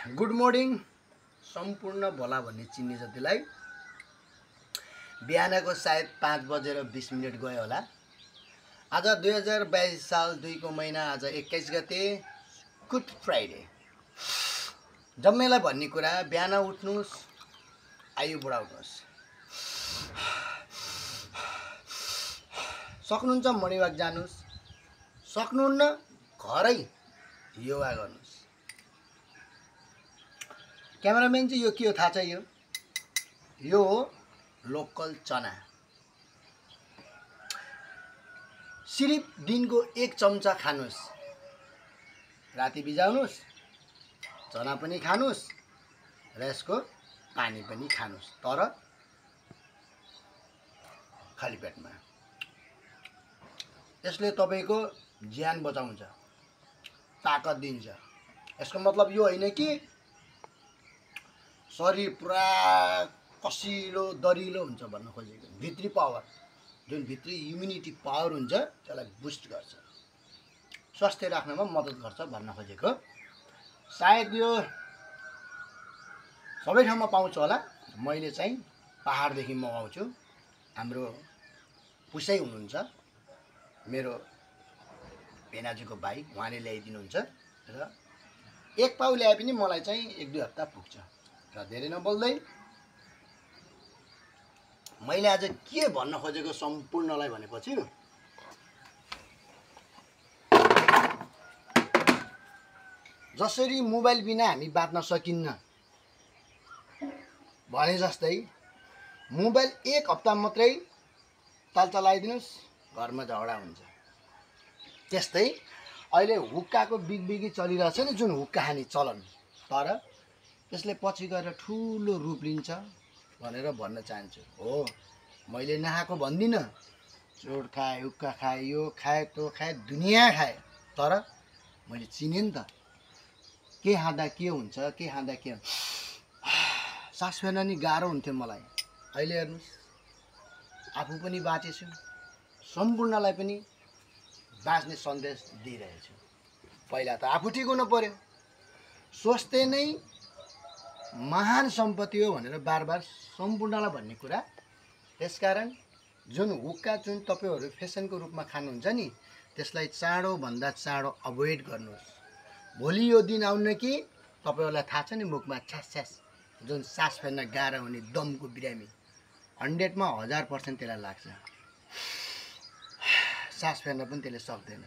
Good morning सम्पूर्ण भला भन्ने चिन्ने जतिलाई। बिहानको सायद 5:20 गयो होला। आज 2022 साल 2 को महिना, आज 21 गते, गुड फ्राइडे। जम्मैलाई भन्ने कुरा, बिहान उठ्नुस्, आयु बढाउनुहोस्। सक्नुहुन्छ मर्निङ वाक जानुस्, सक्नुहुन्न घरै योगा गर्नुस्। क्यामेराम्यान चाहिँ यो के हो थाहा छ? यो हो लोकल चना। सिर्फ दिनको 1 चम्चा खानुस्, राति बिजाउनुस्, चना पनि खानुस् र यसको पानी पनि खानुस्, तर खाली पेटमा। यसले तपाईको ज्यान बचाउँछ, ताकत दिन्छ। यसको मतलब यो होइन कि शरीर पुरा कसिलो दरिलो हुन्छ भन्न खोजेको। भित्री पावर, जुन भित्री इम्युनिटी पावर हुन्छ, त्यसलाई बुस्ट गर्छ, स्वास्थ्य राख्नमा मद्दत गर्छ भन्न खोजेको। सायद यो सबै ठाउँमा पाउँछ होला। मैले चाहिँ पहाडदेखि मगाउँछु। हाम्रो पुसै हुनुहुन्छ, मेरो भेनाजुको भाइ, उहाँले ल्याइदिनुहुन्छ र 1 पाउ ल्याए पनि मलाई चाहिँ 1-2 हप्ता पुग्छ। र धेरै नबोल्दै मैले आज के भन्न खोजेको सम्पूर्णलाई भनेपछि, जसरी मोबाइल बिना हामी बाँच्न सकिन्न भने जस्तै मोबाइल 1 हप्ता मात्रै चलाइदिनुस्, घरमा झगडा हुन्छ। त्यस्तै अहिले हुक्काको बिगबिगी चलिरहेछ नि, जुन हुक्का खाने चलन, तर त्यसले पछि गएर ठुलो रूप लिन्छ भनेर भन्न चाहन्छु। हो, मैले नखाएको भन्दिनँ, चोट खाएँ, हुक्का खाएँ, यो खाएँ, त्यो खाएँ, दुनियाँ खाएँ, तर मैले चिनेँ नि त के खाँदा के हुन्छ, के खाँदा के हुन्छ। सास फेर्न नि गाह्रो हुन्थ्यो मलाई। अहिले हेर्नुहोस्, आफू पनि बाँचेछु, सम्पूर्णलाई पनि बाँच्ने सन्देश दिइरहेछु। पहिला त आफू ठिक हुनु पर्यो। स्वास्थ्य नै महान सम्पत्ति हो भनेर बार सम्पूर्णलाई भन्ने कुरा। त्यसकारण जुन हुक्का, जुन तपाईहरु फेसनको रूपमा खानुहुन्छ नि, त्यसलाई चाँडोभन्दा चाँडो अभोइड गर्नुहोस्। भोलि यो दिन आउन्न कि तपाईहरुलाई थाहा छ नि, मुखमा छ्यास जुन सास फेर्न गाह्रो हुने दमको बिरामी, 100 मा 1000% त्यसलाई लाग्छ। सास फेर्न पनि त्यसले सक्दैन।